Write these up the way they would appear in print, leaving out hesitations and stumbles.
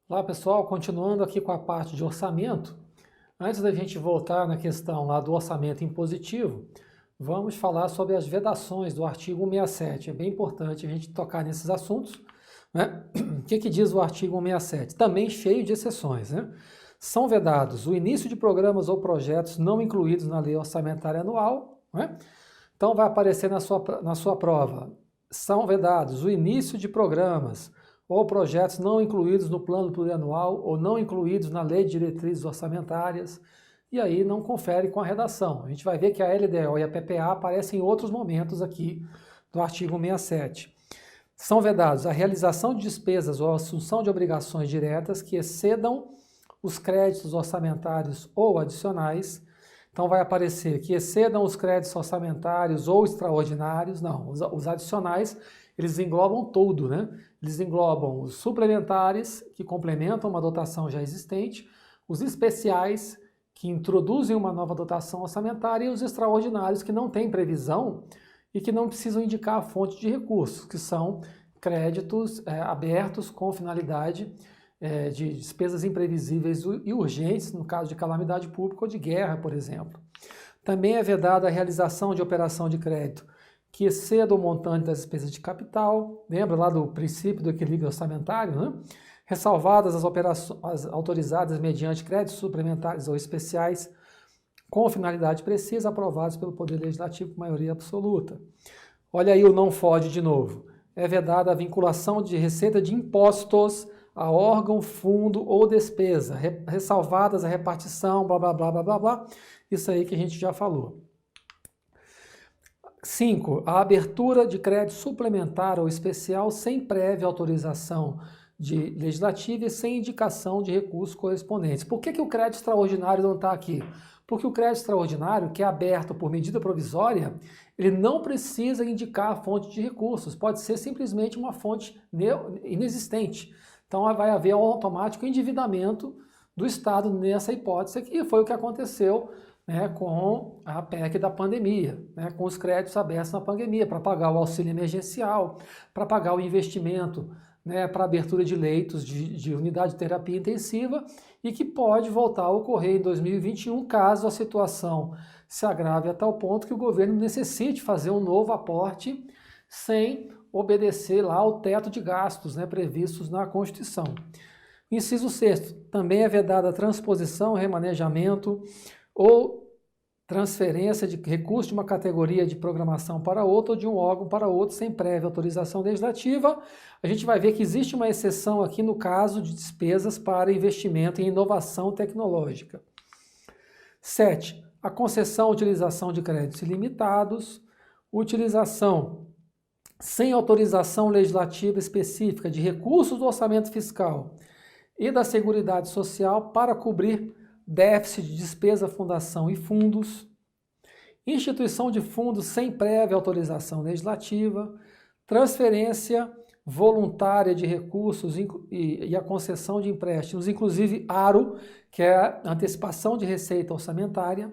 Olá pessoal, continuando aqui com a parte de orçamento, antes da gente voltar na questão lá do orçamento impositivo, vamos falar sobre as vedações do artigo 167. É bem importante a gente tocar nesses assuntos, né? O que diz o artigo 167? Também cheio de exceções, né? São vedados o início de programas ou projetos não incluídos na lei orçamentária anual, né? Então vai aparecer na sua prova, são vedados o início de programas ou projetos não incluídos no plano plurianual ou não incluídos na lei de diretrizes orçamentárias, e aí não confere com a redação. A gente vai ver que a LDO e a PPA aparecem em outros momentos aqui do artigo 167. São vedados a realização de despesas ou a assunção de obrigações diretas que excedam os créditos orçamentários ou adicionais. Então vai aparecer que excedam os créditos orçamentários ou extraordinários. Não, os adicionais, eles englobam tudo, né? Eles englobam os suplementares, que complementam uma dotação já existente, os especiais, que introduzem uma nova dotação orçamentária, e os extraordinários, que não têm previsão e que não precisam indicar a fonte de recursos, que são créditos abertos com finalidade de despesas imprevisíveis e urgentes, no caso de calamidade pública ou de guerra, por exemplo. Também é vedada a realização de operação de crédito que exceda o montante das despesas de capital, lembra lá do princípio do equilíbrio orçamentário, né? Ressalvadas as operações autorizadas mediante créditos suplementares ou especiais com finalidade precisa, aprovados pelo Poder Legislativo com maioria absoluta. Olha aí o não fode de novo. É vedada a vinculação de receita de impostos a órgão, fundo ou despesa, ressalvadas a repartição, blá, blá, blá, blá, blá, blá. Isso aí que a gente já falou. 5. A abertura de crédito suplementar ou especial sem prévia autorização legislativa e sem indicação de recursos correspondentes. Por que o crédito extraordinário não está aqui? Porque o crédito extraordinário, que é aberto por medida provisória, ele não precisa indicar a fonte de recursos, pode ser simplesmente uma fonte inexistente. Então vai haver um automático endividamento do Estado nessa hipótese, que foi o que aconteceu, né, com a PEC da pandemia, né, com os créditos abertos na pandemia, para pagar o auxílio emergencial, para pagar o investimento, né, para abertura de leitos de unidade de terapia intensiva, e que pode voltar a ocorrer em 2021, caso a situação se agrave a tal ponto que o governo necessite fazer um novo aporte sem obedecer lá ao teto de gastos, né, previstos na Constituição. Inciso 6º, também é vedada a transposição, remanejamento ou transferência de recurso de uma categoria de programação para outra ou de um órgão para outro sem prévia autorização legislativa. A gente vai ver que existe uma exceção aqui no caso de despesas para investimento em inovação tecnológica. 7. A concessão ou utilização de créditos ilimitados, utilização sem autorização legislativa específica de recursos do orçamento fiscal e da Seguridade Social para cobrir déficit de despesa, fundação e fundos, instituição de fundos sem prévia autorização legislativa, transferência voluntária de recursos e a concessão de empréstimos, inclusive ARO, que é a antecipação de receita orçamentária,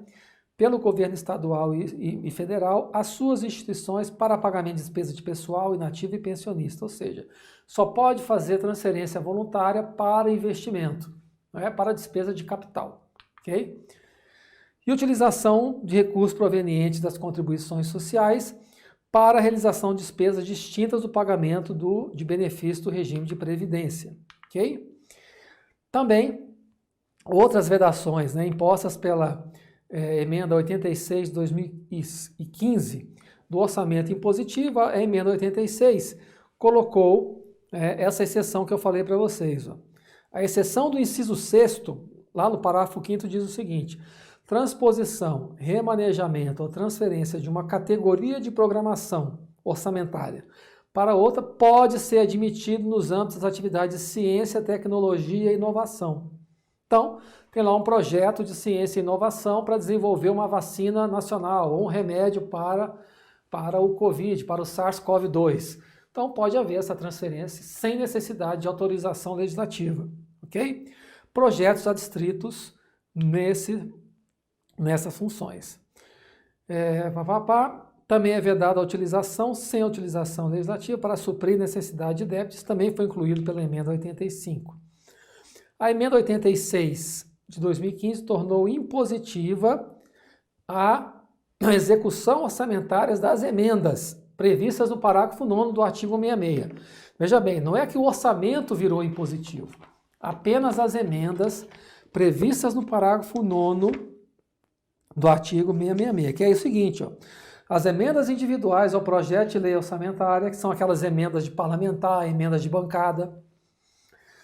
pelo governo estadual e federal, às suas instituições para pagamento de despesa de pessoal, inativo e pensionista, ou seja, só pode fazer transferência voluntária para investimento, não é para despesa de capital. Okay? E utilização de recursos provenientes das contribuições sociais para a realização de despesas distintas do pagamento de benefício do regime de previdência. Okay? Também, outras vedações, né, impostas pela emenda 86 de 2015 do orçamento impositivo, a emenda 86 colocou essa exceção que eu falei para vocês. Ó. A exceção do inciso 6º, lá no parágrafo 5º, diz o seguinte: transposição, remanejamento ou transferência de uma categoria de programação orçamentária para outra pode ser admitido nos âmbitos das atividades de ciência, tecnologia e inovação. Então, tem lá um projeto de ciência e inovação para desenvolver uma vacina nacional ou um remédio para o Covid, para o SARS-CoV-2. Então, pode haver essa transferência sem necessidade de autorização legislativa, ok? Projetos adstritos nessas funções. Também é vedada a utilização sem utilização legislativa para suprir necessidade de débitos, também foi incluído pela emenda 85. A emenda 86 de 2015 tornou impositiva a execução orçamentária das emendas previstas no parágrafo 9º do artigo 66. Veja bem, não é que o orçamento virou impositivo, apenas as emendas previstas no parágrafo 9º do artigo 666, que é o seguinte, ó, as emendas individuais ao projeto de lei orçamentária, que são aquelas emendas de parlamentar, emendas de bancada,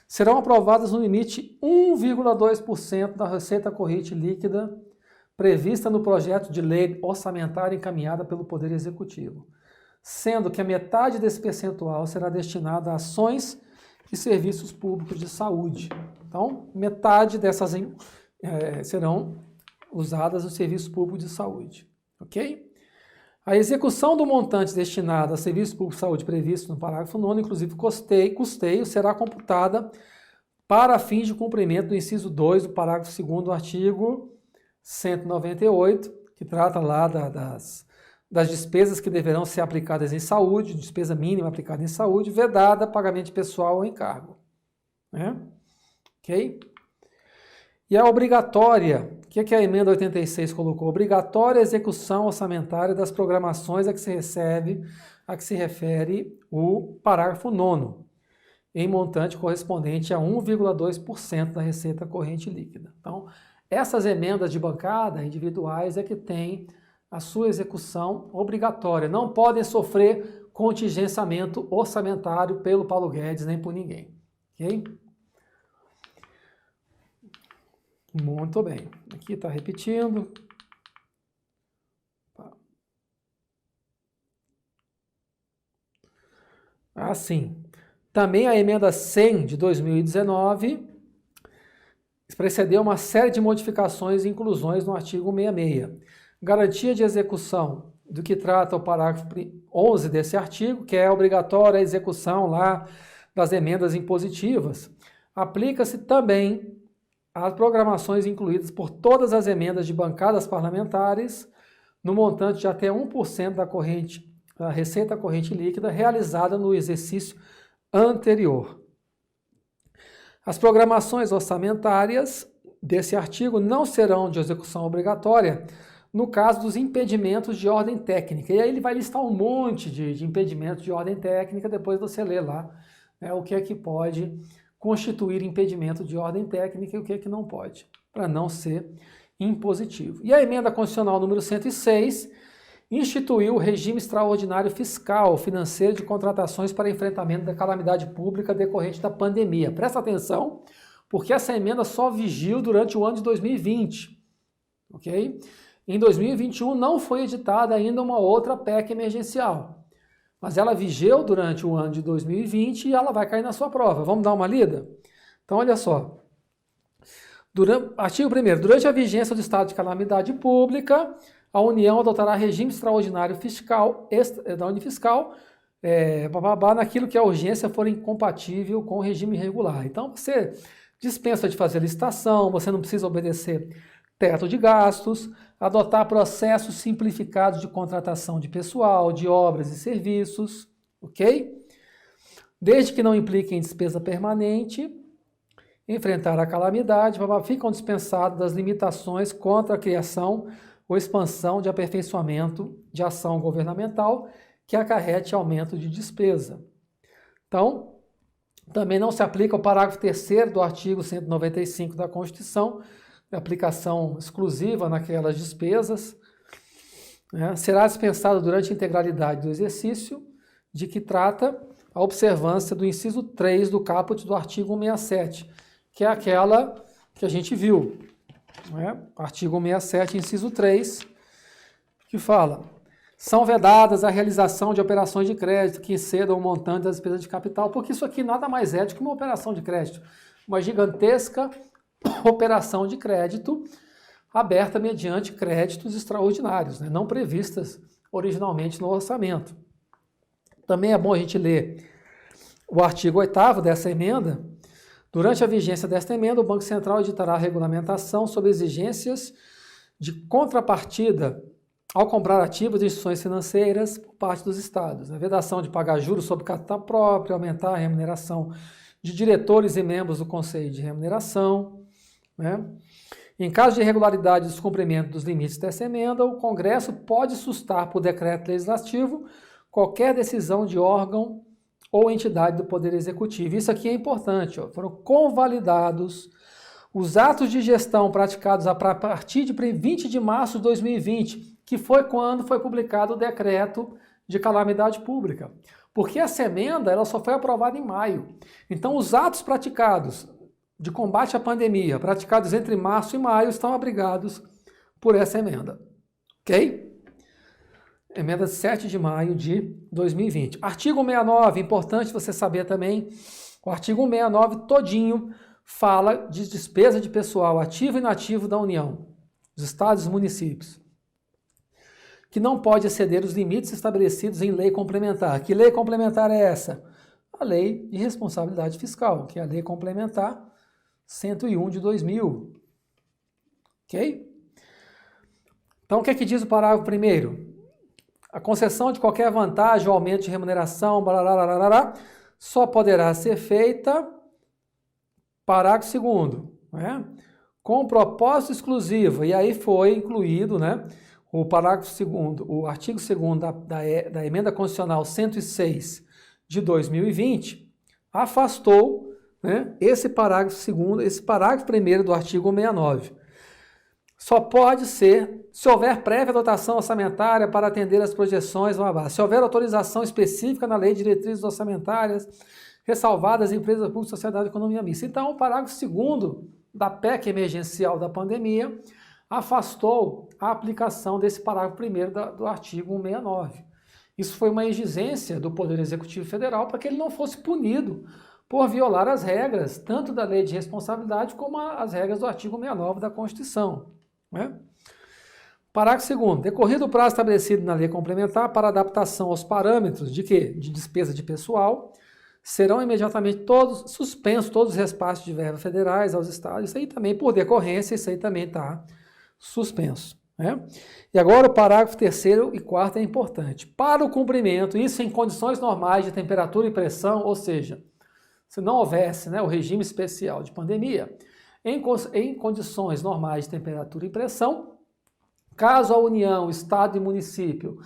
serão aprovadas no limite 1,2% da receita corrente líquida prevista no projeto de lei orçamentária encaminhada pelo Poder Executivo, sendo que a metade desse percentual será destinada a ações e serviços públicos de saúde. Então, metade dessas serão usadas nos serviços públicos de saúde, ok? A execução do montante destinado a serviços públicos de saúde previsto no parágrafo 9º, inclusive custeio, será computada para fins de cumprimento do inciso 2 do parágrafo 2º do artigo 198, que trata lá das despesas que deverão ser aplicadas em saúde, despesa mínima aplicada em saúde, vedada pagamento de pessoal ou encargo. Né? Ok? E a obrigatória, o que a emenda 86 colocou? Obrigatória execução orçamentária das programações a que se refere o parágrafo 9º, em montante correspondente a 1,2% da receita corrente líquida. Então, essas emendas de bancada individuais é que têm a sua execução obrigatória, não podem sofrer contingenciamento orçamentário pelo Paulo Guedes nem por ninguém. Ok? Muito bem. Aqui está repetindo. Assim. Também a emenda 100 de 2019 precedeu uma série de modificações e inclusões no artigo 66. Garantia de execução do que trata o parágrafo 11 desse artigo, que é obrigatória a execução lá das emendas impositivas, aplica-se também às programações incluídas por todas as emendas de bancadas parlamentares no montante de até 1% da receita corrente líquida realizada no exercício anterior. As programações orçamentárias desse artigo não serão de execução obrigatória no caso dos impedimentos de ordem técnica. E aí ele vai listar um monte de impedimentos de ordem técnica, depois você lê lá, né, o que é que pode constituir impedimento de ordem técnica e o que é que não pode, para não ser impositivo. E a emenda constitucional número 106 instituiu o regime extraordinário fiscal financeiro de contratações para enfrentamento da calamidade pública decorrente da pandemia. Presta atenção, porque essa emenda só vigiu durante o ano de 2020, ok? Em 2021 não foi editada ainda uma outra PEC emergencial, mas ela vigeu durante o ano de 2020 e ela vai cair na sua prova. Vamos dar uma lida? Então, olha só. Artigo 1º. Durante a vigência do estado de calamidade pública, a União adotará regime extraordinário fiscal, naquilo que a urgência for incompatível com o regime regular. Então, você dispensa de fazer licitação, você não precisa obedecer teto de gastos, adotar processos simplificados de contratação de pessoal, de obras e serviços, ok? Desde que não impliquem despesa permanente, enfrentar a calamidade, ficam dispensadas das limitações contra a criação ou expansão de aperfeiçoamento de ação governamental que acarrete aumento de despesa. Então, também não se aplica o parágrafo 3º do artigo 195 da Constituição, aplicação exclusiva naquelas despesas, né? Será dispensado durante a integralidade do exercício de que trata a observância do inciso 3 do caput do artigo 167, que é aquela que a gente viu, né? Artigo 167, inciso 3, que fala: são vedadas a realização de operações de crédito que excedam o montante das despesas de capital, porque isso aqui nada mais é do que uma operação de crédito, uma gigantesca operação de crédito aberta mediante créditos extraordinários, né, não previstas originalmente no orçamento. Também é bom a gente ler o artigo 8º dessa emenda. Durante a vigência desta emenda, o Banco Central editará a regulamentação sobre exigências de contrapartida ao comprar ativos de instituições financeiras por parte dos estados. A vedação de pagar juros sobre capital próprio, aumentar a remuneração de diretores e membros do Conselho de Remuneração, né? Em caso de irregularidade e descumprimento dos limites dessa emenda, o Congresso pode sustar por decreto legislativo qualquer decisão de órgão ou entidade do Poder Executivo. Isso aqui é importante, ó. Foram convalidados os atos de gestão praticados a partir de 20 de março de 2020, que foi quando foi publicado o decreto de calamidade pública. Porque essa emenda ela só foi aprovada em maio. Então, os atos praticados de combate à pandemia, praticados entre março e maio, estão abrigados por essa emenda. Ok? Emenda de 7 de maio de 2020. Artigo 169, importante você saber também, o artigo 169 todinho fala de despesa de pessoal ativo e inativo da União, dos estados e municípios, que não pode exceder os limites estabelecidos em lei complementar. Que lei complementar é essa? A Lei de Responsabilidade Fiscal, que é a Lei Complementar 101 de 2000. Ok? Então, o que é que diz o parágrafo 1º? A concessão de qualquer vantagem ou aumento de remuneração, só poderá ser feita, parágrafo 2º, né? Com propósito exclusivo, e aí foi incluído, né, o parágrafo 2º, o artigo 2º da Emenda Constitucional 106 de 2020, afastou, né, esse parágrafo 2º, esse parágrafo 1º do artigo 169. Só pode ser se houver prévia dotação orçamentária para atender as projeções, se houver autorização específica na Lei de Diretrizes Orçamentárias, ressalvadas empresas públicas, sociedade e economia mista. Então, o parágrafo 2º da PEC emergencial da pandemia afastou a aplicação desse parágrafo 1º do artigo 169. Isso foi uma exigência do Poder Executivo Federal para que ele não fosse punido por violar as regras, tanto da Lei de Responsabilidade como as regras do artigo 69 da Constituição, né? Parágrafo 2º. Decorrido o prazo estabelecido na lei complementar para adaptação aos parâmetros de quê? De despesa de pessoal, serão imediatamente suspensos todos os repasses de verbas federais aos estados. Isso aí também, por decorrência, isso aí também está suspenso, né? E agora o parágrafo 3º e 4º é importante. Para o cumprimento, isso em condições normais de temperatura e pressão, ou seja, se não houvesse, né, o regime especial de pandemia, em condições normais de temperatura e pressão, caso a União, Estado e município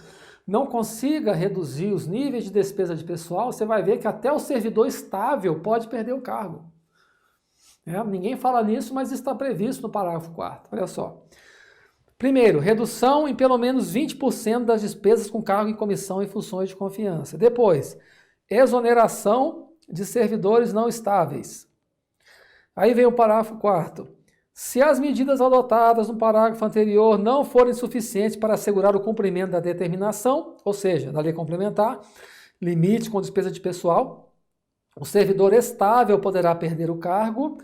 não consiga reduzir os níveis de despesa de pessoal, você vai ver que até o servidor estável pode perder o cargo. Ninguém fala nisso, mas está previsto no parágrafo 4º. Olha só. Primeiro, redução em pelo menos 20% das despesas com cargo em comissão e funções de confiança. Depois, exoneração de servidores não estáveis. Aí vem o parágrafo 4º. Se as medidas adotadas no parágrafo anterior não forem suficientes para assegurar o cumprimento da determinação, ou seja, da lei complementar, limite com despesa de pessoal, o servidor estável poderá perder o cargo,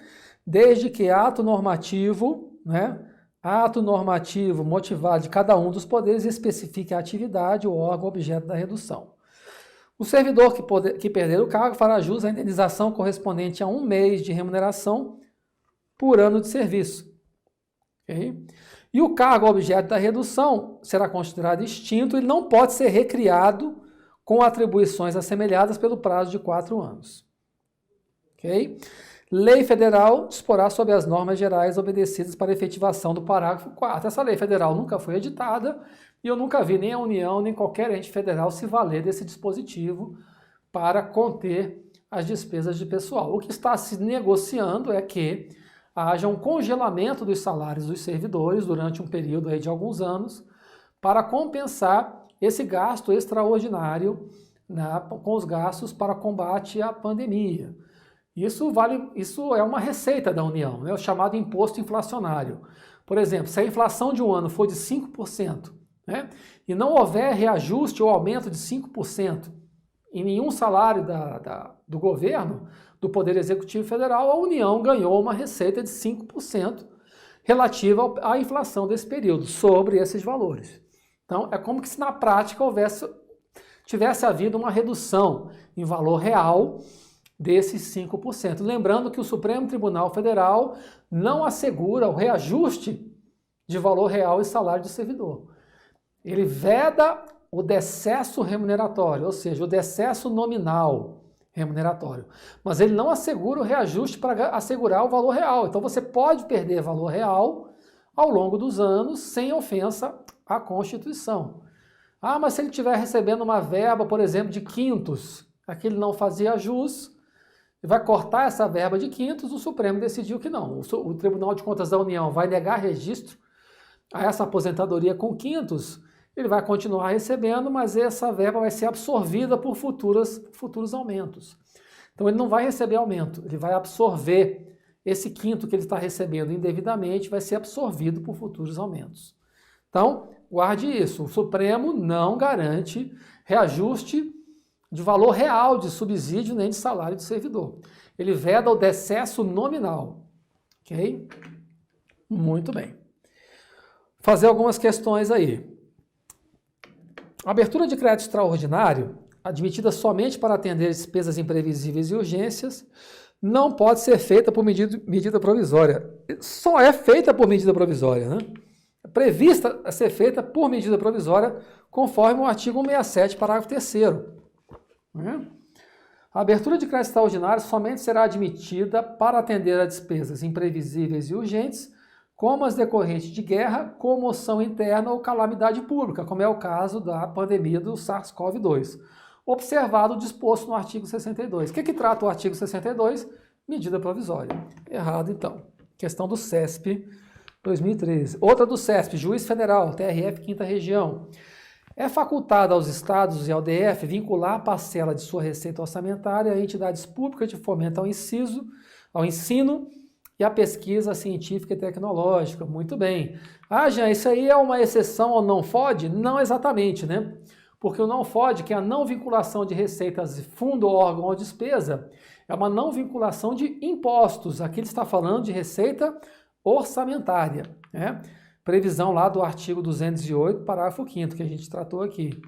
desde que ato normativo, né, ato normativo motivado de cada um dos poderes especifique a atividade ou órgão objeto da redução. O servidor que perder o cargo fará jus à indenização correspondente a 1 mês de remuneração por ano de serviço. Okay? E o cargo objeto da redução será considerado extinto e não pode ser recriado com atribuições assemelhadas pelo prazo de 4 anos. Okay? Lei federal disporá sobre as normas gerais obedecidas para a efetivação do parágrafo 4º. Essa lei federal nunca foi editada e eu nunca vi nem a União nem qualquer ente federal se valer desse dispositivo para conter as despesas de pessoal. O que está se negociando é que haja um congelamento dos salários dos servidores durante um período aí de alguns anos para compensar esse gasto extraordinário, né, com os gastos para combate à pandemia. Isso é uma receita da União, né, o chamado imposto inflacionário. Por exemplo, se a inflação de um ano for de 5%, né, e não houver reajuste ou aumento de 5% em nenhum salário do governo, do Poder Executivo Federal, a União ganhou uma receita de 5% relativa à inflação desse período, sobre esses valores. Então, é como que se na prática tivesse havido uma redução em valor real desses 5%. Lembrando que o Supremo Tribunal Federal não assegura o reajuste de valor real e salário do servidor. ele veda o decesso remuneratório, ou seja, o decesso nominal remuneratório. Mas ele não assegura o reajuste para assegurar o valor real. Então você pode perder valor real ao longo dos anos sem ofensa à Constituição. Ah, mas se ele estiver recebendo uma verba, por exemplo, de quintos, aqui ele não fazia jus, vai cortar essa verba de quintos, o Supremo decidiu que não. O Tribunal de Contas da União vai negar registro a essa aposentadoria com quintos, ele vai continuar recebendo, mas essa verba vai ser absorvida por futuros aumentos. Então ele não vai receber aumento, ele vai absorver esse quinto que ele está recebendo indevidamente, vai ser absorvido por futuros aumentos. Então, guarde isso, o Supremo não garante reajuste de valor real de subsídio nem de salário de servidor. Ele veda o decesso nominal, ok? Muito bem. Fazer algumas questões aí. A abertura de crédito extraordinário, admitida somente para atender despesas imprevisíveis e urgências, não pode ser feita por medida provisória. Só é feita por medida provisória, né? É prevista a ser feita por medida provisória, conforme o artigo 167, parágrafo 3º. Né? A abertura de crédito extraordinário somente será admitida para atender a despesas imprevisíveis e urgentes, como as decorrentes de guerra, comoção interna ou calamidade pública, como é o caso da pandemia do SARS-CoV-2, observado o disposto no artigo 62. O que trata o artigo 62? Medida provisória. Errado, então. Questão do CESP 2013. Outra do CESP, Juiz Federal, TRF 5ª Região. É facultado aos estados e ao DF vincular a parcela de sua receita orçamentária a entidades públicas de fomento ao ensino e à pesquisa científica e tecnológica. Muito bem. Ah, Jean, isso aí é uma exceção ao não FOD? Não exatamente, né? Porque o não FOD, que é a não vinculação de receitas de fundo, órgão ou despesa, é uma não vinculação de impostos. Aqui ele está falando de receita orçamentária, né? Previsão lá do artigo 208, parágrafo 5º, que a gente tratou aqui.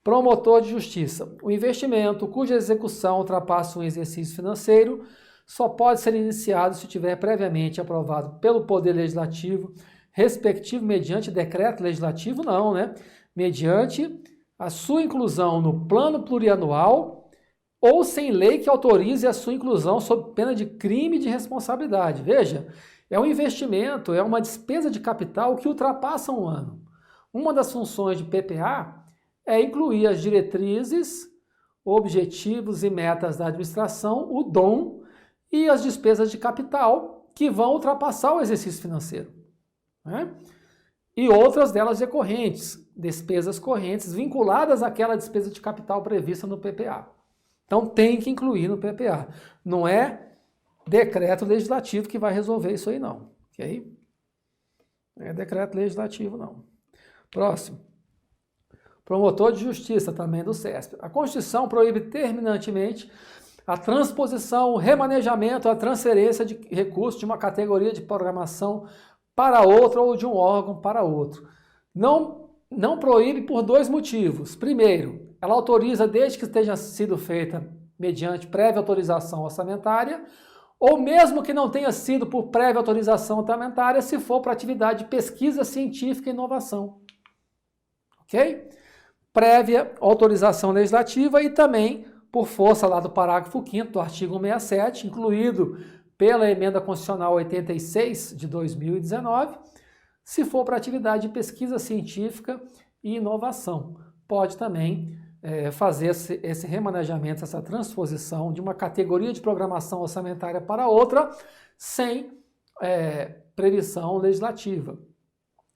Promotor de justiça. O investimento cuja execução ultrapassa um exercício financeiro só pode ser iniciado se tiver previamente aprovado pelo Poder Legislativo, respectivo mediante decreto legislativo, não, né? Mediante a sua inclusão no plano plurianual ou sem lei que autorize a sua inclusão sob pena de crime de responsabilidade. Veja, é um investimento, é uma despesa de capital que ultrapassa um ano. Uma das funções de PPA é incluir as diretrizes, objetivos e metas da administração, o DOM, e as despesas de capital que vão ultrapassar o exercício financeiro, né? E outras delas decorrentes, despesas correntes vinculadas àquela despesa de capital prevista no PPA. Então tem que incluir no PPA. Não é decreto legislativo que vai resolver isso aí não, ok? Não é decreto legislativo não. Próximo. Promotor de justiça também do CESP. A Constituição proíbe terminantemente a transposição, o remanejamento, a transferência de recursos de uma categoria de programação para outra ou de um órgão para outro. Não proíbe por dois motivos. Primeiro, ela autoriza desde que tenha sido feita mediante prévia autorização orçamentária, ou mesmo que não tenha sido por prévia autorização orçamentária, se for para atividade de pesquisa científica e inovação. Ok? Prévia autorização legislativa e também por força lá do parágrafo 5º do artigo 167, incluído pela emenda constitucional 86 de 2019, se for para atividade de pesquisa científica e inovação. Pode também fazer esse remanejamento, essa transposição de uma categoria de programação orçamentária para outra, sem previsão legislativa.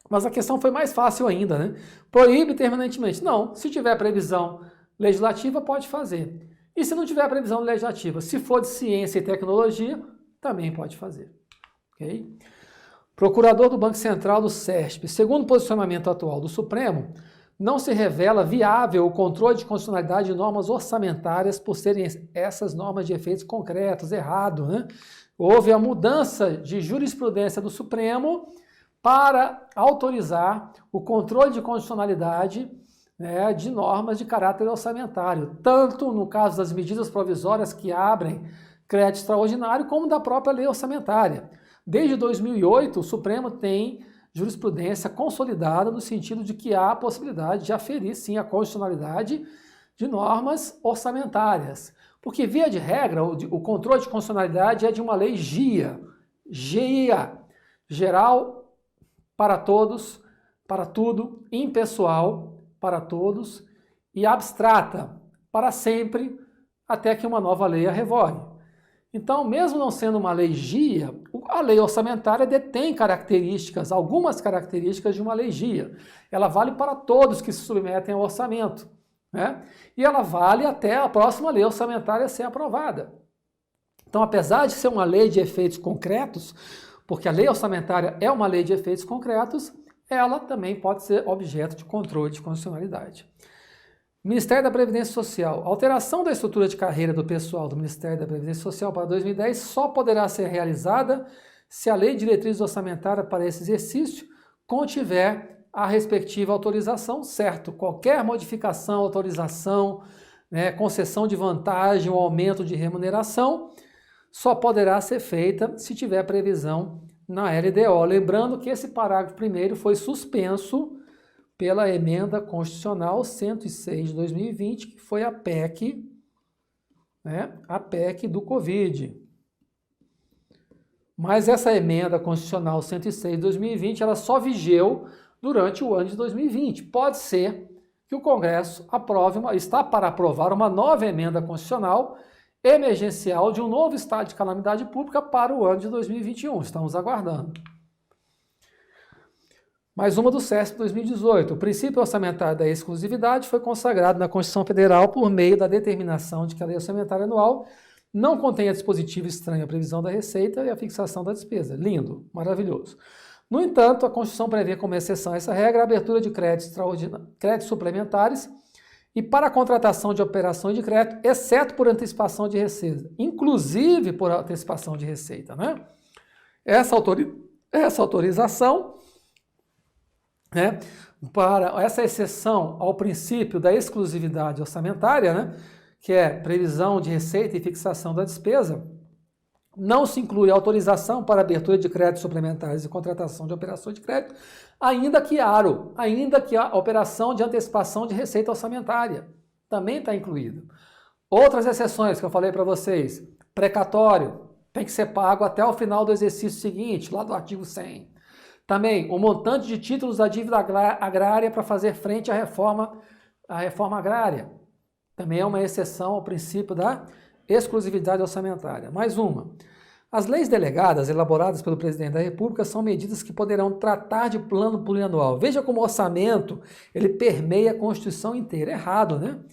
Mas a questão foi mais fácil ainda, né? Proíbe terminantemente. Não, se tiver previsão legislativa, pode fazer. E se não tiver previsão legislativa, se for de ciência e tecnologia, também pode fazer. Okay? Procurador do Banco Central do CESP. Segundo o posicionamento atual do Supremo, não se revela viável o controle de constitucionalidade de normas orçamentárias por serem essas normas de efeitos concretos. Errado, né? Houve a mudança de jurisprudência do Supremo para autorizar o controle de constitucionalidade, né, de normas de caráter orçamentário, tanto no caso das medidas provisórias que abrem crédito extraordinário, como da própria lei orçamentária. Desde 2008, o Supremo tem jurisprudência consolidada no sentido de que há a possibilidade de aferir, sim, a constitucionalidade de normas orçamentárias. Porque, via de regra, o controle de constitucionalidade é de uma lei GIA, geral para todos, para tudo, impessoal para todos e abstrata para sempre, até que uma nova lei a revogue. Então, mesmo não sendo uma lei GIA, a lei orçamentária detém características, algumas características de uma lei GIA. Ela vale para todos que se submetem ao orçamento, né? E ela vale até a próxima lei orçamentária ser aprovada. Então, apesar de ser uma lei de efeitos concretos, porque a lei orçamentária é uma lei de efeitos concretos, ela também pode ser objeto de controle de constitucionalidade. Ministério da Previdência Social. A alteração da estrutura de carreira do pessoal do Ministério da Previdência Social para 2010 só poderá ser realizada se a Lei de Diretrizes Orçamentárias para esse exercício contiver a respectiva autorização, certo? Qualquer modificação, autorização, concessão de vantagem ou aumento de remuneração só poderá ser feita se tiver previsão na LDO. Lembrando que esse parágrafo primeiro foi suspenso pela Emenda Constitucional 106 de 2020, que foi a PEC, a PEC do Covid. Mas essa Emenda Constitucional 106 de 2020, ela só vigeu durante o ano de 2020. Pode ser que o Congresso está para aprovar uma nova Emenda Constitucional emergencial de um novo estado de calamidade pública para o ano de 2021. Estamos aguardando. Mais uma do CESP 2018. O princípio orçamentário da exclusividade foi consagrado na Constituição Federal por meio da determinação de que a lei orçamentária anual não contenha dispositivo estranho à previsão da receita e à fixação da despesa. Lindo, maravilhoso. No entanto, a Constituição prevê como exceção a essa regra a abertura de créditos suplementares e para a contratação de operações de crédito, exceto por antecipação de receita, inclusive por antecipação de receita, Essa autorização, para essa exceção ao princípio da exclusividade orçamentária, que é previsão de receita e fixação da despesa, não se inclui autorização para abertura de créditos suplementares e contratação de operações de crédito, ainda que a operação de antecipação de receita orçamentária também está incluída. Outras exceções que eu falei para vocês, precatório, tem que ser pago até o final do exercício seguinte, lá do artigo 100. Também o montante de títulos da dívida agrária para fazer frente à reforma agrária. Também é uma exceção ao princípio da exclusividade orçamentária. Mais uma. As leis delegadas elaboradas pelo Presidente da República são medidas que poderão tratar de plano plurianual. Veja como o orçamento ele permeia a Constituição inteira. Errado,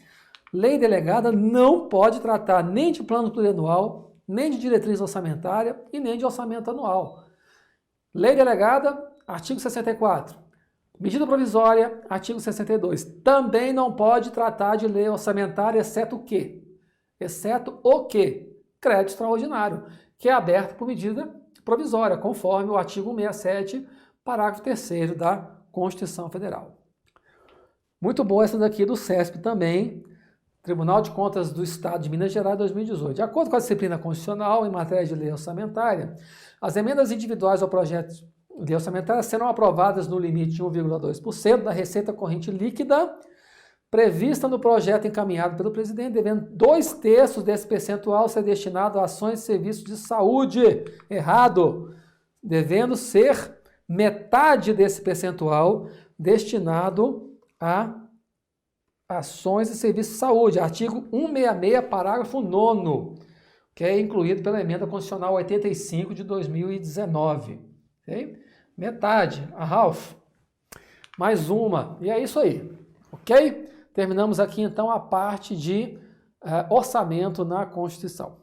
Lei delegada não pode tratar nem de plano plurianual, nem de diretriz orçamentária e nem de orçamento anual. Lei delegada, artigo 64. Medida provisória, artigo 62. Também não pode tratar de lei orçamentária, exceto o quê? Crédito extraordinário, que é aberto por medida provisória, conforme o artigo 67, parágrafo 3º da Constituição Federal. Muito boa essa daqui do CESP também, Tribunal de Contas do Estado de Minas Gerais, 2018. De acordo com a disciplina constitucional em matéria de lei orçamentária, as emendas individuais ao projeto de lei orçamentária serão aprovadas no limite de 1,2% da receita corrente líquida prevista no projeto encaminhado pelo presidente, devendo 2/3 desse percentual ser destinado a ações e serviços de saúde. Errado. Devendo ser metade desse percentual destinado a ações e serviços de saúde. Artigo 166, parágrafo 9º, que é incluído pela Emenda Constitucional 85 de 2019. Okay? Metade. A Ralph. Mais uma. E é isso aí. Ok? Terminamos aqui, então, a parte de orçamento na Constituição.